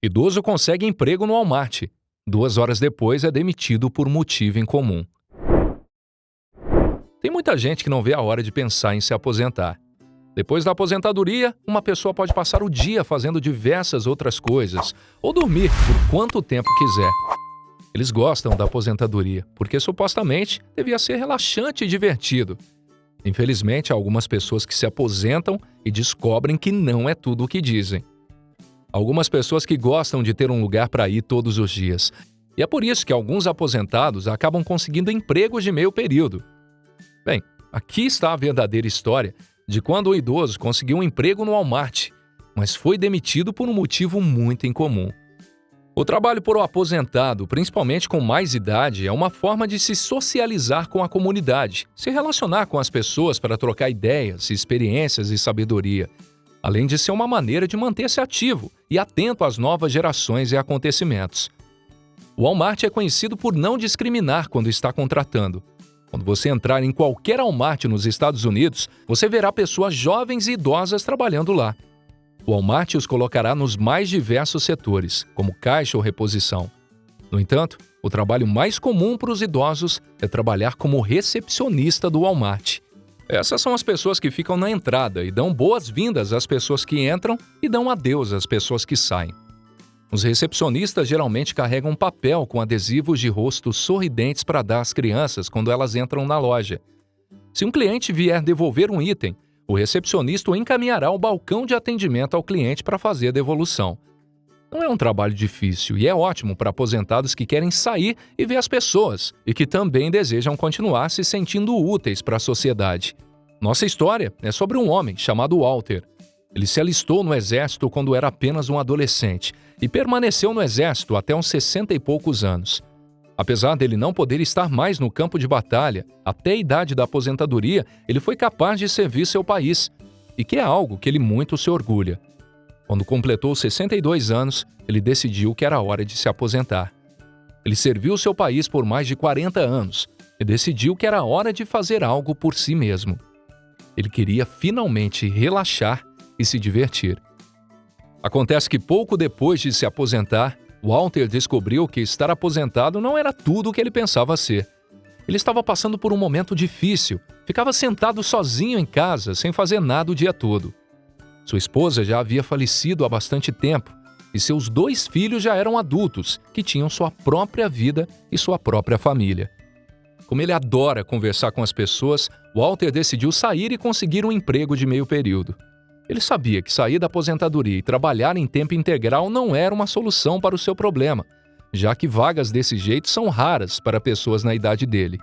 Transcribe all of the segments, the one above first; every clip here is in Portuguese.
Idoso consegue emprego no Walmart. 2 horas depois é demitido por motivo incomum. Tem muita gente que não vê a hora de pensar em se aposentar. Depois da aposentadoria, uma pessoa pode passar o dia fazendo diversas outras coisas, ou dormir por quanto tempo quiser. Eles gostam da aposentadoria, porque supostamente devia ser relaxante e divertido. Infelizmente, há algumas pessoas que se aposentam e descobrem que não é tudo o que dizem. Algumas pessoas que gostam de ter um lugar para ir todos os dias. E é por isso que alguns aposentados acabam conseguindo empregos de meio período. Bem, aqui está a verdadeira história de quando o idoso conseguiu um emprego no Walmart, mas foi demitido por um motivo muito incomum. O trabalho por um aposentado, principalmente com mais idade, é uma forma de se socializar com a comunidade, se relacionar com as pessoas para trocar ideias, experiências e sabedoria, além de ser uma maneira de manter-se ativo e atento às novas gerações e acontecimentos. O Walmart é conhecido por não discriminar quando está contratando. Quando você entrar em qualquer Walmart nos Estados Unidos, você verá pessoas jovens e idosas trabalhando lá. O Walmart os colocará nos mais diversos setores, como caixa ou reposição. No entanto, o trabalho mais comum para os idosos é trabalhar como recepcionista do Walmart. Essas são as pessoas que ficam na entrada e dão boas-vindas às pessoas que entram e dão adeus às pessoas que saem. Os recepcionistas geralmente carregam um papel com adesivos de rostos sorridentes para dar às crianças quando elas entram na loja. Se um cliente vier devolver um item, o recepcionista o encaminhará ao balcão de atendimento ao cliente para fazer a devolução. Não é um trabalho difícil e é ótimo para aposentados que querem sair e ver as pessoas e que também desejam continuar se sentindo úteis para a sociedade. Nossa história é sobre um homem chamado Walter. Ele se alistou no exército quando era apenas um adolescente e permaneceu no exército até uns 60 e poucos anos. Apesar dele não poder estar mais no campo de batalha, até a idade da aposentadoria, ele foi capaz de servir seu país, e que é algo que ele muito se orgulha. Quando completou 62 anos, ele decidiu que era hora de se aposentar. Ele serviu seu país por mais de 40 anos e decidiu que era hora de fazer algo por si mesmo. Ele queria finalmente relaxar e se divertir. Acontece que pouco depois de se aposentar, Walter descobriu que estar aposentado não era tudo o que ele pensava ser. Ele estava passando por um momento difícil, ficava sentado sozinho em casa, sem fazer nada o dia todo. Sua esposa já havia falecido há bastante tempo e seus 2 filhos já eram adultos, que tinham sua própria vida e sua própria família. Como ele adora conversar com as pessoas, Walter decidiu sair e conseguir um emprego de meio período. Ele sabia que sair da aposentadoria e trabalhar em tempo integral não era uma solução para o seu problema, já que vagas desse jeito são raras para pessoas na idade dele.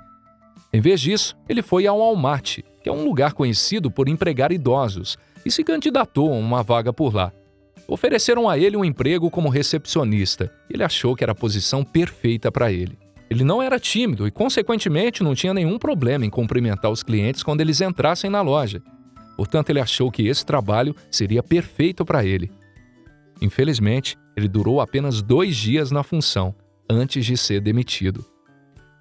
Em vez disso, ele foi ao Walmart, que é um lugar conhecido por empregar idosos, e se candidatou a uma vaga por lá. Ofereceram a ele um emprego como recepcionista. Ele achou que era a posição perfeita para ele. Ele não era tímido e, consequentemente, não tinha nenhum problema em cumprimentar os clientes quando eles entrassem na loja. Portanto, ele achou que esse trabalho seria perfeito para ele. Infelizmente, ele durou apenas 2 dias na função, antes de ser demitido.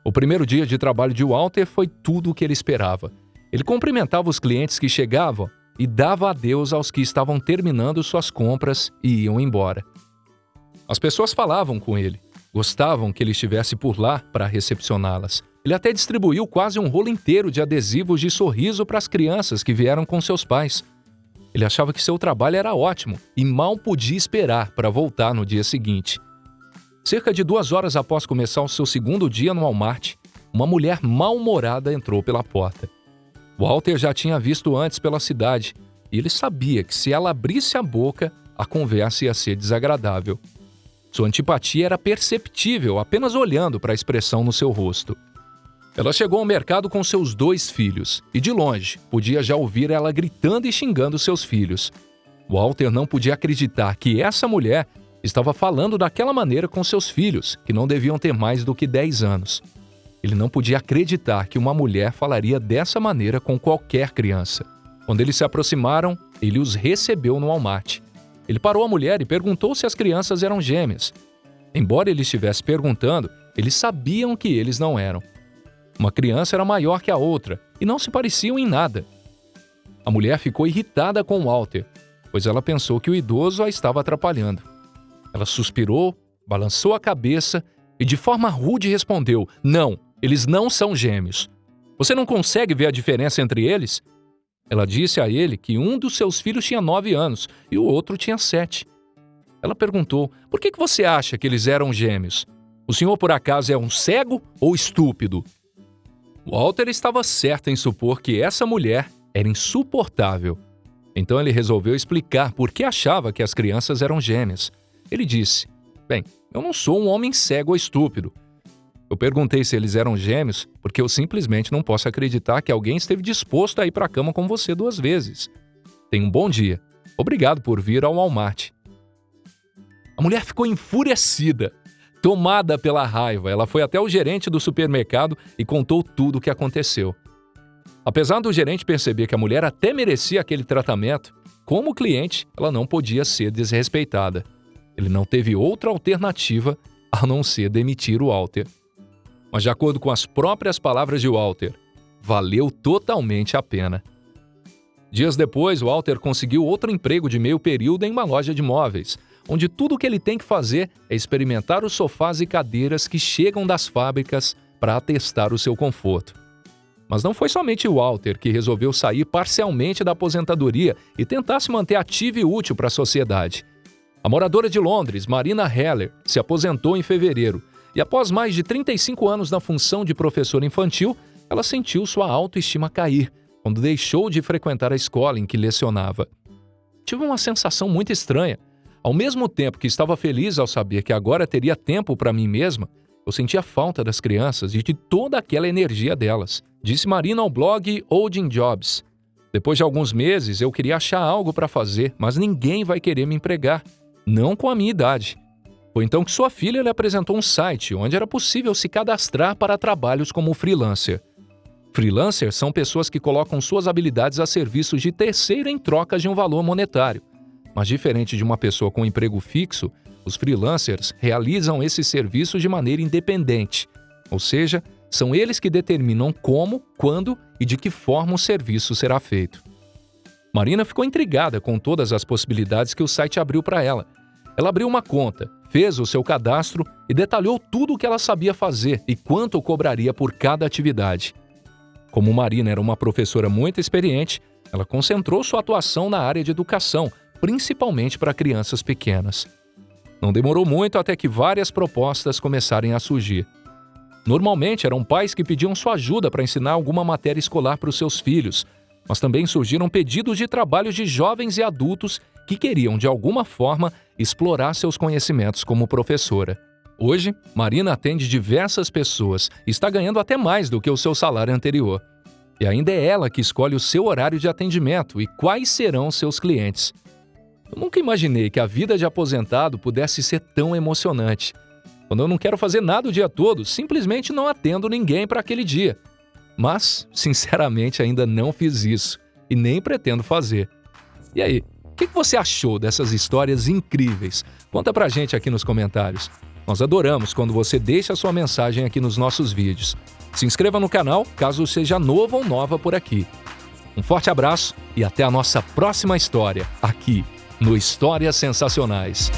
O primeiro dia de trabalho de Walter foi tudo o que ele esperava. Ele cumprimentava os clientes que chegavam e dava adeus aos que estavam terminando suas compras e iam embora. As pessoas falavam com ele, gostavam que ele estivesse por lá para recepcioná-las. Ele até distribuiu quase um rolo inteiro de adesivos de sorriso para as crianças que vieram com seus pais. Ele achava que seu trabalho era ótimo e mal podia esperar para voltar no dia seguinte. Cerca de 2 horas após começar o seu segundo dia no Walmart, uma mulher mal-humorada entrou pela porta. Walter já tinha visto antes pela cidade e ele sabia que se ela abrisse a boca, a conversa ia ser desagradável. Sua antipatia era perceptível apenas olhando para a expressão no seu rosto. Ela chegou ao mercado com seus 2 filhos e, de longe, podia já ouvir ela gritando e xingando seus filhos. Walter não podia acreditar que essa mulher estava falando daquela maneira com seus filhos, que não deviam ter mais do que 10 anos. Ele não podia acreditar que uma mulher falaria dessa maneira com qualquer criança. Quando eles se aproximaram, ele os recebeu no Walmart. Ele parou a mulher e perguntou se as crianças eram gêmeas. Embora ele estivesse perguntando, eles sabiam que eles não eram. Uma criança era maior que a outra e não se pareciam em nada. A mulher ficou irritada com Walter, pois ela pensou que o idoso a estava atrapalhando. Ela suspirou, balançou a cabeça e de forma rude respondeu: "Não, eles não são gêmeos. Você não consegue ver a diferença entre eles?" Ela disse a ele que um dos seus filhos tinha 9 anos e o outro tinha 7. Ela perguntou: "Por que você acha que eles eram gêmeos? O senhor por acaso é um cego ou estúpido?" Walter estava certo em supor que essa mulher era insuportável. Então ele resolveu explicar por que achava que as crianças eram gêmeas. Ele disse: "Bem, eu não sou um homem cego ou estúpido. Eu perguntei se eles eram gêmeos porque eu simplesmente não posso acreditar que alguém esteve disposto a ir para a cama com você 2 vezes. Tenha um bom dia. Obrigado por vir ao Walmart." A mulher ficou enfurecida. Tomada pela raiva, ela foi até o gerente do supermercado e contou tudo o que aconteceu. Apesar do gerente perceber que a mulher até merecia aquele tratamento, como cliente, ela não podia ser desrespeitada. Ele não teve outra alternativa a não ser demitir o Walter. Mas de acordo com as próprias palavras de Walter, valeu totalmente a pena. Dias depois, Walter conseguiu outro emprego de meio período em uma loja de móveis, onde tudo o que ele tem que fazer é experimentar os sofás e cadeiras que chegam das fábricas para atestar o seu conforto. Mas não foi somente Walter que resolveu sair parcialmente da aposentadoria e tentar se manter ativo e útil para a sociedade. A moradora de Londres, Marina Heller, se aposentou em fevereiro e após mais de 35 anos na função de professora infantil, ela sentiu sua autoestima cair quando deixou de frequentar a escola em que lecionava. Tive uma sensação muito estranha. Ao mesmo tempo que estava feliz ao saber que agora teria tempo para mim mesma, eu sentia falta das crianças e de toda aquela energia delas, disse Marina ao blog Holding Jobs. Depois de alguns meses, eu queria achar algo para fazer, mas ninguém vai querer me empregar, não com a minha idade. Foi então que sua filha lhe apresentou um site onde era possível se cadastrar para trabalhos como freelancer. Freelancers são pessoas que colocam suas habilidades a serviço de terceiro em troca de um valor monetário. Mas diferente de uma pessoa com emprego fixo, os freelancers realizam esses serviços de maneira independente, ou seja, são eles que determinam como, quando e de que forma o serviço será feito. Marina ficou intrigada com todas as possibilidades que o site abriu para ela. Ela abriu uma conta, fez o seu cadastro e detalhou tudo o que ela sabia fazer e quanto cobraria por cada atividade. Como Marina era uma professora muito experiente, ela concentrou sua atuação na área de educação, principalmente para crianças pequenas. Não demorou muito até que várias propostas começarem a surgir. Normalmente eram pais que pediam sua ajuda para ensinar alguma matéria escolar para os seus filhos, mas também surgiram pedidos de trabalhos de jovens e adultos que queriam, de alguma forma, explorar seus conhecimentos como professora. Hoje, Marina atende diversas pessoas e está ganhando até mais do que o seu salário anterior. E ainda é ela que escolhe o seu horário de atendimento e quais serão seus clientes. Eu nunca imaginei que a vida de aposentado pudesse ser tão emocionante. Quando eu não quero fazer nada o dia todo, simplesmente não atendo ninguém para aquele dia. Mas, sinceramente, ainda não fiz isso e nem pretendo fazer. E aí, o que você achou dessas histórias incríveis? Conta pra gente aqui nos comentários. Nós adoramos quando você deixa a sua mensagem aqui nos nossos vídeos. Se inscreva no canal caso seja novo ou nova por aqui. Um forte abraço e até a nossa próxima história, aqui no Histórias Sensacionais.